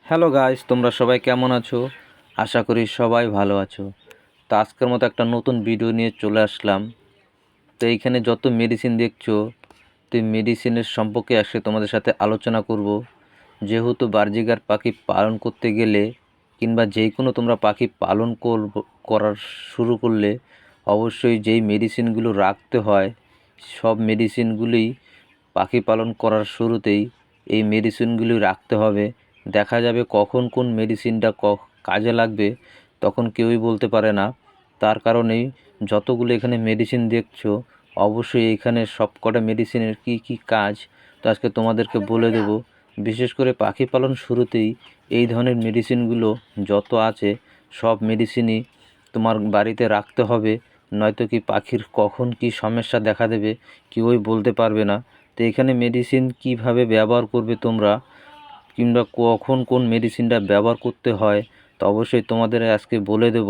Hello guys, তোমরা সবাই কেমন আছো? আশা করি সবাই ভালো আছো। তো আজকের মতো একটা নতুন ভিডিও নিয়ে চলে আসলাম। তো এইখানে যত মেডিসিন দেখছো, তো এই মেডিসিনের সম্পর্কে আজকে তোমাদের সাথে আলোচনা করব। যেহেতু বার্জিকার পাখি পালন করতে গেলে কিংবা যেই কোনো তোমরা পাখি পালন করার শুরু করলে অবশ্যই যেই মেডিসিনগুলো রাখতে হয়, সব মেডিসিনগুলোই পাখি পালন করার শুরুতেই এই মেডিসিনগুলি রাখতে হবে। দেখা যাবে কখন কোন মেডিসিনটা কাজে লাগবে তখন কেউই বলতে পারে না। তার কারণেই যতগুলো এখানে মেডিসিন দেখছো, অবশ্যই এখানে সব কটা মেডিসিনের কী কী কাজ তো আজকে তোমাদেরকে বলে দেব। বিশেষ করে পাখি পালন শুরুতেই এই ধরনের মেডিসিনগুলো যত আছে সব মেডিসিনই তোমার বাড়িতে রাখতে হবে, নয়তো কি পাখির কখন কী সমস্যা দেখা দেবে কেউই বলতে পারবে না। তো এখানে মেডিসিন কিভাবে ব্যবহার করবে তোমরা কিংবা কখন কোন মেডিসিনটা ব্যবহার করতে হয় তো অবশ্যই তোমাদের আজকে বলে দেব।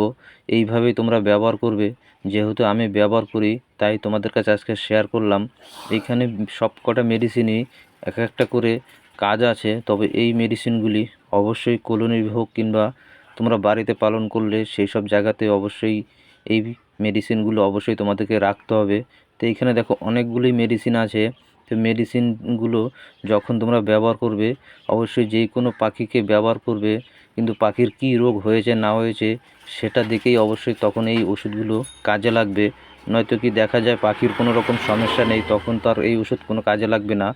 এইভাবেই তোমরা ব্যবহার করবে। যেহেতু আমি ব্যবহার করি তাই তোমাদের কাছে আজকে শেয়ার করলাম। এইখানে সব কটা মেডিসিনই এক একটা করে কাজ আছে, তবে এই মেডিসিনগুলি অবশ্যই কলোনি হোক কিংবা তোমরা বাড়িতে পালন করলে সেই সব জায়গাতে অবশ্যই এই মেডিসিনগুলো অবশ্যই তোমাদেরকে রাখতে হবে। তো এইখানে দেখো অনেকগুলি মেডিসিন আছে। তো মেডিসিনগুলো যখন তোমরা ব্যবহার করবে অবশ্যই যে কোনো পাখিকে ব্যবহার করবে, কিন্তু পাখির কী রোগ হয়েছে না হয়েছে সেটা দেখেই অবশ্যই তখন এই ওষুধগুলো কাজে লাগবে। নয়তো কি দেখা যায় পাখির কোনো রকম সমস্যা নেই, তখন তার এই ওষুধ কোনো কাজে লাগবে না।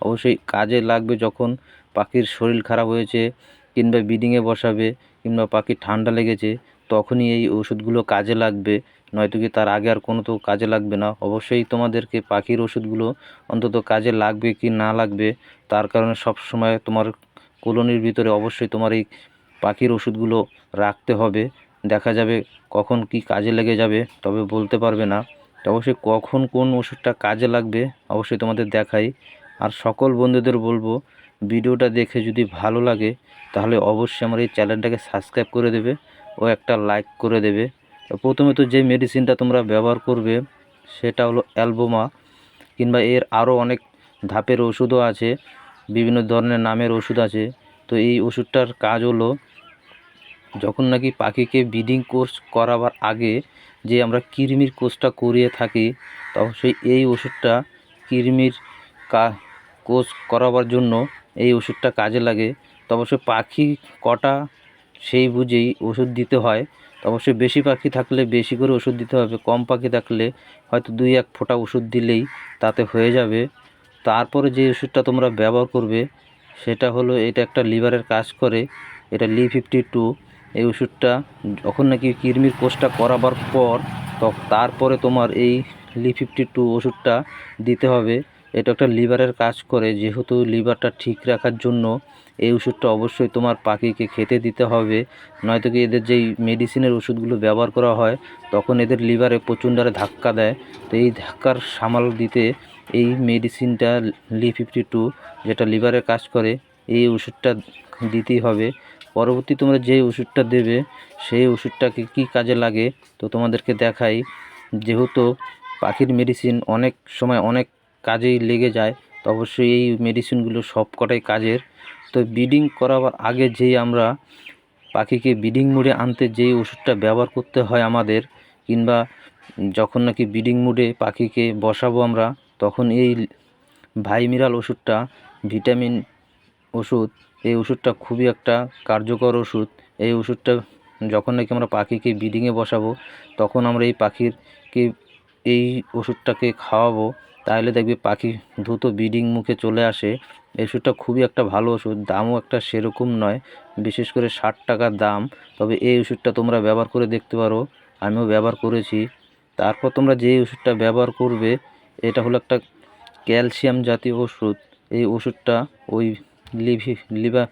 অবশ্যই কাজে লাগবে যখন পাখির শরীর খারাপ হয়েছে কিংবা ব্রিডিংয়ে বসাবে কিংবা পাখির ঠান্ডা লেগেছে, তখনই এই ওষুধগুলো কাজে লাগবে। নয়তো কি তার আগে আর কোনো তো কাজে লাগবে না। অবশ্যই তোমাদেরকে পাখির ওষুধগুলো অন্তত কাজে লাগবে কি না লাগবে তার কারণে সব সময় তোমার কলোনির ভিতরে অবশ্যই তোমার এই পাখির ওষুধগুলো রাখতে হবে। দেখা যাবে কখন কি কাজে লেগে যাবে তবে বলতে পারবে না। তো অবশ্যই কখন কোন ওষুধটা কাজে লাগবে অবশ্যই তোমাদের দেখাই। আর সকল বন্ধুদের বলবো ভিডিওটা দেখে যদি ভালো লাগে তাহলে অবশ্যই আমার এই চ্যানেলটাকে সাবস্ক্রাইব করে দেবে ও একটা লাইক করে দেবে। তো প্রথমে তো যে মেডিসিনটা তোমরা ব্যবহার করবে সেটা হলো অ্যালবোমা, কিংবা এর আরও অনেক ধাপের ওষুধও আছে, বিভিন্ন ধরনের নামের ওষুধ আছে। তো এই ওষুধটার কাজ হলো যখন নাকি পাখিকে ব্রিডিং কোর্স করাবার আগে যে আমরা কৃমির কোর্সটা করিয়ে থাকি, তো অবশ্যই এই ওষুধটা কৃমির কোর্স করাবার জন্য এই ওষুধটা কাজে লাগে। তো অবশ্যই পাখি কটা সেই বুঝেই ওষুধ দিতে হয়। তো অবশ্যই বেশি পাখি থাকলে বেশি করে ওষুধ দিতে হবে, কম পাখি থাকলে হয়তো 2-1 ফোঁটা ওষুধ দিলেই তাতে হয়ে যাবে। তারপরে যে ওষুধটা তোমরা ব্যবহার করবে সেটা হলো, এটা একটা লিভারের কাজ করে, এটা Li52। এই ওষুধটা যখন নাকি কৃমির কোর্সটা করাবার পর তারপরে তোমার এই Li52 ওষুধটা দিতে হবে। এটা একটা লিভারের কাজ করে, যেহেতু লিভারটা ঠিক রাখার জন্য এই ওষুধটা অবশ্যই তোমার পাখিকে খেতে দিতে হবে। নয়তো কি এদের যেই মেডিসিনের ওষুধগুলো ব্যবহার করা হয় তখন এদের লিভারে প্রচণ্ড হারে ধাক্কা দেয়। তো এই ধাক্কার সামাল দিতে এই মেডিসিনটা Li52 যেটা লিভারের কাজ করে এই ওষুধটা দিতেই হবে। পরবর্তী তোমরা যে ওষুধটা দেবে সেই ওষুধটাকে কী কাজে লাগে তো তোমাদেরকে দেখাই। যেহেতু পাখির মেডিসিন অনেক সময় অনেক কাজেই লেগে যায়, তো অবশ্যই এই মেডিসিনগুলো সব কটাই কাজের। তো ব্রিডিং করাবার আগে যেই আমরা পাখিকে ব্রিডিং মুডে আনতে যেই ওষুধটা ব্যবহার করতে হয় আমাদের, কিংবা যখন নাকি ব্রিডিং মুডে পাখিকে বসাবো আমরা তখন এই ভাইমিরাল ওষুধটা ভিটামিন ওষুধ, এই ওষুধটা খুবই একটা কার্যকর ওষুধ। এই ওষুধটা যখন নাকি আমরা পাখিকে ব্রিডিংয়ে বসাবো তখন আমরা এই পাখিরকে এই ওষুধটাকে খাওয়াবো, তাহলে দেখবে পাখি দ্রুত ব্রিডিং মুখে চলে আসে। এই ওষুধটা খুবই একটা ভালো ওষুধ, দামও একটা সেরকম নয়, বিশেষ করে 60 টাকা দাম। তবে এই ওষুধটা তোমরা ব্যবহার করে দেখতে পারো, আমিও ব্যবহার করেছি। তারপর তোমরা যে ওষুধটা ব্যবহার করবে এটা হলো একটা ক্যালসিয়াম জাতীয় ওষুধ। এই ওষুধটা ওই লিভার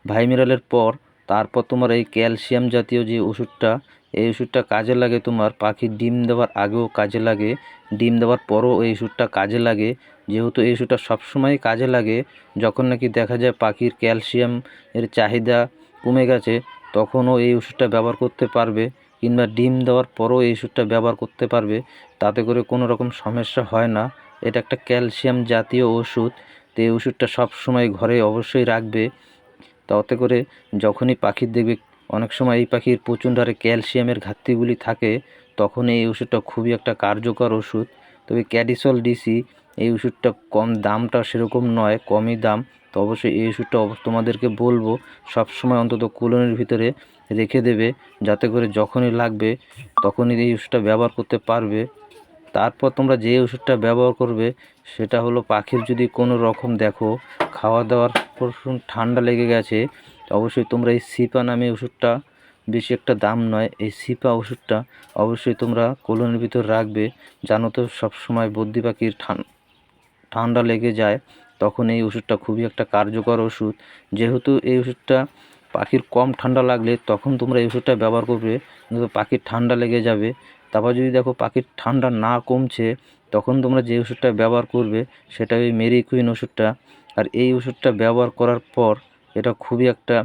ভাইমিরালের পর তারপর তোমার এই ক্যালসিয়াম জাতীয় যে ওষুধটা, এই ওষুধটা কাজে লাগে তোমার পাখির ডিম দেওয়ার আগেও কাজে লাগে, ডিম দেওয়ার পরও এই ওষুধটা কাজে লাগে। যেহেতু এই ওষুধটা সবসময় কাজে লাগে যখন নাকি দেখা যায় পাখির ক্যালসিয়াম এর চাহিদা কমে গেছে তখনও এই ওষুধটা ব্যবহার করতে পারবে, কিংবা ডিম দেওয়ার পরও এই ওষুধটা ব্যবহার করতে পারবে, তাতে করে কোনো রকম সমস্যা হয় না। এটা একটা ক্যালসিয়াম জাতীয় ওষুধ। তো এই ওষুধটা সব সময় ঘরে অবশ্যই রাখবে। তাতে করে যখনই পাখির দেখবে অনেক সময় এই পাখির প্রচণ্ড হারে ক্যালসিয়ামের ঘাটতিগুলি থাকে, তখন এই ওষুধটা খুবই একটা কার্যকর ওষুধ। তবে ক্যাডিসল ডিসি এই ওষুধটা কম দামটা সেরকম নয়, কমই দাম। তো অবশ্যই এই ওষুধটা তোমাদেরকে বলবো সবসময় অন্তত কলোনির ভিতরে রেখে দেবে, যাতে করে যখনই লাগবে তখনই এই ওষুধটা ব্যবহার করতে পারবে। তারপর তোমরা যে ওষুধটা ব্যবহার করবে সেটা হলো পাখির যদি কোনো রকম দেখো খাওয়া দাওয়ার পর ঠান্ডা লেগে গেছে, অবশ্যই তোমরা এই সিপা নামে ওষুধটা, বেশি একটা দাম নয়, এই সিপা ওষুধটা অবশ্যই তোমরা কলোনির ভিতর রাখবে। জানো তো সবসময় বদ্রি পাখির ঠান্ডা লেগে যায়, তখন এই ওষুধটা খুবই একটা কার্যকর ওষুধ। যেহেতু এই ওষুধটা পাখির কম ঠান্ডা লাগলে তখন তোমরা এই ওষুধটা ব্যবহার করবে, কিন্তু পাখির ঠান্ডা লেগে যাবে। তারপর যদি দেখো পাখির ঠান্ডা না কমছে, তখন তোমরা যে ওষুধটা ব্যবহার করবে সেটা ওই মেরি কুইন ওষুধটা। আর এই ওষুধটা ব্যবহার করার পর, এটা খুবই একটা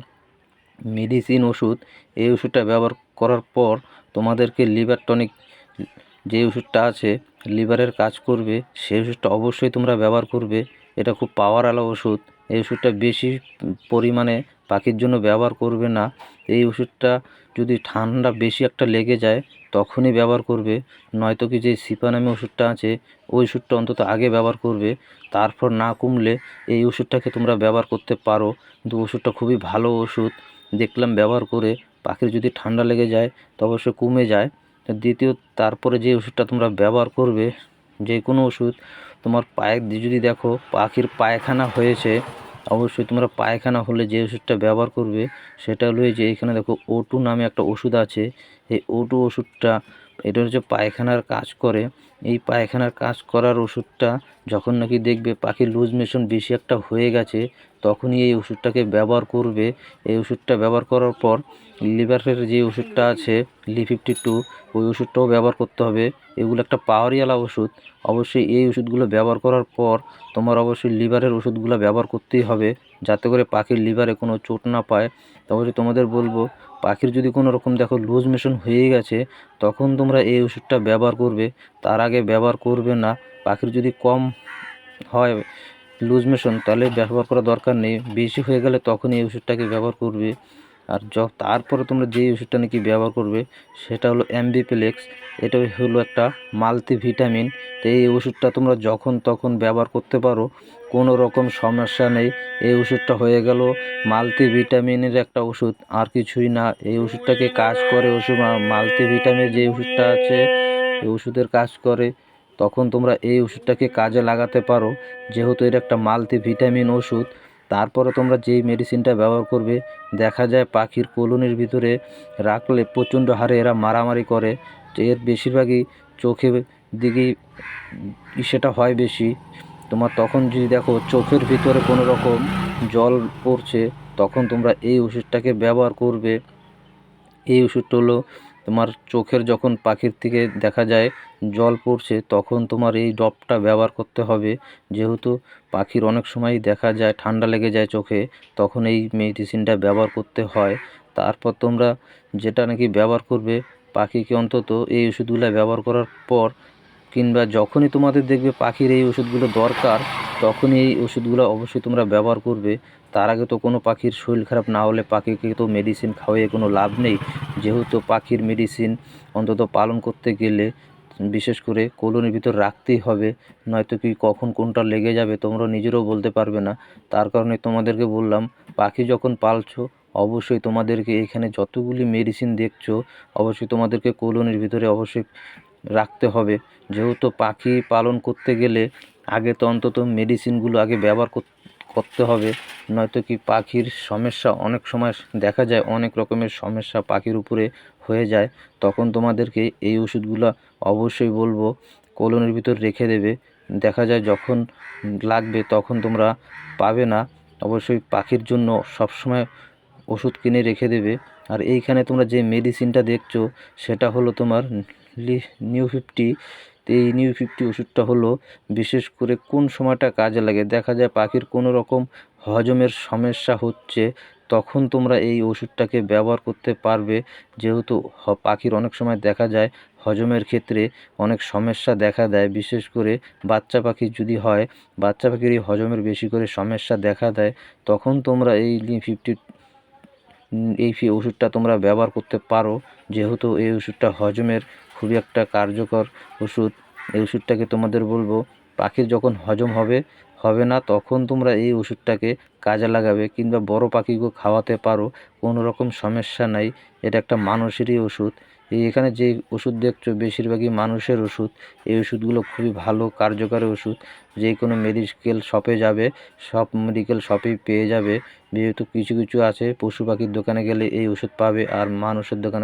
মেডিসিন ওষুধ। এই ওষুধটা ব্যবহার করার পর তোমাদেরকে লিভার টনিক যে ওষুধটা আছে লিভারের কাজ করবে, সেই ওষুধটা অবশ্যই তোমরা ব্যবহার করবে। এটা খুব পাওয়ারওয়ালা ওষুধ। এই ওষুধটা বেশি পরিমাণে পাখির জন্য ব্যবহার করবে না। এই ওষুধটা যদি ঠান্ডা বেশি একটা লেগে যায় তখনই ব্যবহার করবে, নয়তো কি যে সিপা নামে ওষুধটা আছে ওই ওষুধটা অন্তত আগে ব্যবহার করবে। তারপর না কমলে এই ওষুধটাকে তোমরা ব্যবহার করতে পারো, কিন্তু ওষুধটা খুবই ভালো ওষুধ। দেখলাম ব্যবহার করে পাখির যদি ঠান্ডা লেগে যায় তো অবশ্যই কমে যায়। তারপরে যে ওষুধটা তোমরা ব্যবহার করবে, যে কোনো ওষুধ, তোমার পায়ে যদি দেখো পাখির পায়খানা হয়েছে, অবশ্যই তোমরা পায়খানা হলে যে ওষুধটা ব্যবহার করবে সেটা হলো এই যে এখানে দেখো O2 নামে একটা ওষুধ আছে। এই O2 ওষুধটা, এটা হচ্ছে পায়খানার কাজ করে। এই পায়খানার কাজ করার ওষুধটা যখন নাকি দেখবে পাখির লুজ মোশন বেশি একটা হয়ে গেছে, তখনই এই ওষুধটাকে ব্যবহার করবে। এই ওষুধটা ব্যবহার করার পর লিভারের যে ওষুধটা আছে Li52, ওই ওষুধটাও ব্যবহার করতে হবে। এগুলো একটা পাওয়ারওয়ালা ওষুধ। অবশ্যই এই ওষুধগুলো ব্যবহার করার পর তোমার অবশ্যই লিভারের ওষুধগুলো ব্যবহার করতেই হবে, যাতে করে পাখির লিভারে কোনো চোট না পায়। অবশ্যই তোমাদের বলবো পাখির যদি কোনো রকম দেখো লুজ মোশন হয়ে গেছে তখন তোমরা এই ওষুধটা ব্যবহার করবে, তার আগে ব্যবহার করবে না। পাখির যদি কম হয় লুজ মোশন তাহলে ব্যবহার করার দরকার নেই, বেশি হয়ে গেলে তখন এই ওষুধটাকে ব্যবহার করবে। আর তারপরে তোমরা যে ওষুধটা নাকি ব্যবহার করবে সেটা হলো অ্যাম্বিপ্লেক্স। এটা হলো একটা মাল্টিভিটামিন। তো এই ওষুধটা তোমরা যখন তখন ব্যবহার করতে পারো, কোনো রকম সমস্যা নেই। এই ওষুধটা হয়ে গেল মাল্টিভিটামিনের একটা ওষুধ, আর কিছুই না। এই ওষুধটাকে কাজ করে ওষুধ মাল্টিভিটামিনের যে ওষুধটা আছে এই ওষুধের কাজ করে, তখন তোমরা এই ওষুধটাকে কাজে লাগাতে পারো, যেহেতু এটা একটা মাল্টিভিটামিন ওষুধ। তারপরে তোমরা যেই মেডিসিনটা ব্যবহার করবে, দেখা যায় পাখির কলোনির ভিতরে রাখলে প্রচণ্ড হারে এরা মারামারি করে। এর বেশিরভাগই চোখে দিকেই সেটা হয় বেশি। তোমার তখন যদি দেখো চোখের ভিতরে কোনো রকম জল পড়ছে, তখন তোমরা এই ওষুধটাকে ব্যবহার করবে। এই ওষুধটা হলো তোমার চোখের যখন পাখির থেকে দেখা যায় জল পড়ছে, তখন তোমার এই ড্রপটা ব্যবহার করতে হবে। যেহেতু পাখির অনেক সময় দেখা যায় ঠান্ডা লেগে যায় চোখে, তখন এই মেডিসিনটা ব্যবহার করতে হয়। তারপর তোমরা যেটা নাকি ব্যবহার করবে পাখিকে অন্তত এই ওষুধগুলো ব্যবহার করার পর, কিংবা যখনই তোমাদের দেখবে পাখির এই ওষুধগুলো দরকার তখনই এই ওষুধগুলো অবশ্যই তোমরা ব্যবহার করবে। তার আগে তো কোনো পাখির শরীর খারাপ না হলে পাখিকে তো মেডিসিন খাওয়াইয়ে কোনো লাভ নেই। যেহেতু পাখির মেডিসিন অন্তত পালন করতে গেলে বিশেষ করে কলোনির ভিতর রাখতেই হবে, নয়তো কি কখন কোনটা লেগে যাবে তোমরা নিজেরাও বলতে পারবে না। তার কারণে তোমাদেরকে বললাম পাখি যখন পালছো অবশ্যই তোমাদেরকে এখানে যতগুলি মেডিসিন দেখছো অবশ্যই তোমাদেরকে কলোনির ভিতরে অবশ্যই রাখতে হবে। যেহেতু পাখি পালন করতে গেলে আগে তো অন্তত মেডিসিনগুলো আগে ব্যবহার করতে হবে, নয়তো কি পাখির সমস্যা অনেক সময় দেখা যায়, অনেক রকমের সমস্যা পাখির উপরে হয়ে যায়। তখন তোমাদেরকে এই ওষুধগুলো অবশ্যই বলবো কলোনির ভিতর রেখে দেবে। দেখা যায় যখন লাগবে তখন তোমরা পাবে না। অবশ্যই পাখির জন্য সবসময় ওষুধ কিনে রেখে দেবে। আর এইখানে তোমরা যে মেডিসিনটা দেখছো সেটা হলো তোমার Ni50। তো এই Ni50 ওষুধটা হলো বিশেষ করে কোন সময়টা কাজে লাগে, দেখা যায় পাখির কোনো রকম হজমের সমস্যা হচ্ছে তখন তোমরা এই ওষুধটাকে ব্যবহার করতে পারবে। যেহেতু পাখির অনেক সময় দেখা যায় হজমের ক্ষেত্রে অনেক সমস্যা দেখা দেয়, বিশেষ করে বাচ্চা পাখির যদি হয়, বাচ্চা পাখির এই হজমের বেশি করে সমস্যা দেখা দেয়, তখন তোমরা এই ওষুধটা তোমরা ব্যবহার করতে পারো। যেহেতু এই ওষুধটা হজমের খুবই একটা কার্যকর ওষুধ, এই ওষুধটাকে তোমাদের বলবো পাখির যখন হজম হবে না তখন তোমরা এই ওষুধটাকে কাজে লাগাবে, কিংবা বড় পাখিকেও খাওয়াতে পারো, কোনো রকম সমস্যা নাই। এটা একটা মানুষেরই ওষুধ। এখানে যে ওষুধ দেখছো বেশিরভাগই মানুষের ওষুধ। এই ওষুধগুলো খুবই ভালো কার্যকরী ওষুধ, যে কোনো মেডিকেল শপে যাবে, সব মেডিকেল শপেই পেয়ে যাবে। যেহেতু কিছু কিছু আছে পশু পাখির দোকানে গেলে এই ওষুধ পাবে, আর মানুষের দোকানে